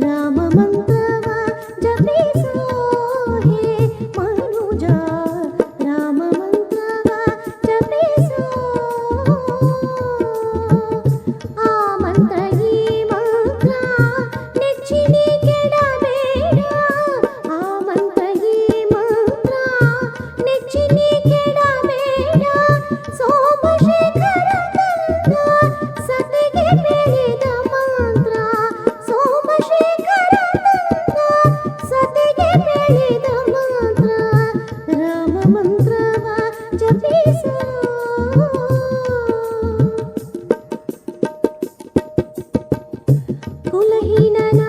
ರಾಮ ಮಂತ್ರವ ಜಪಿಸೋ ಹೇ ಮನುಜ, ರಾಮ ಮಂತ್ರವ ಜಪಿಸೋ. ಆ ಮಂತ್ರ ಈ ಮಂತ್ರ ನೆಚ್ಚಿನಿ ಕೆಡಬೇಡ, ಆ ಮಂತ್ರ ಈ ಮಂತ್ರ ನೆಚ್ಚಿನಿ ಕೆಡಬೇಡ. ಸೋಮಶೇಖರ ತಂದ ಸತಿಗೆ ಬೆಳೆದ ಮಂತ್ರ, ಸೋಮಶೇಖರ ತಂದ ಸತಿಗೆ ಬೆಳೆದ ಮಂತ್ರ. ರಾಮ ಮಂತ್ರವ ಜಪಿಸೋ. ಕುಲಹೀನನ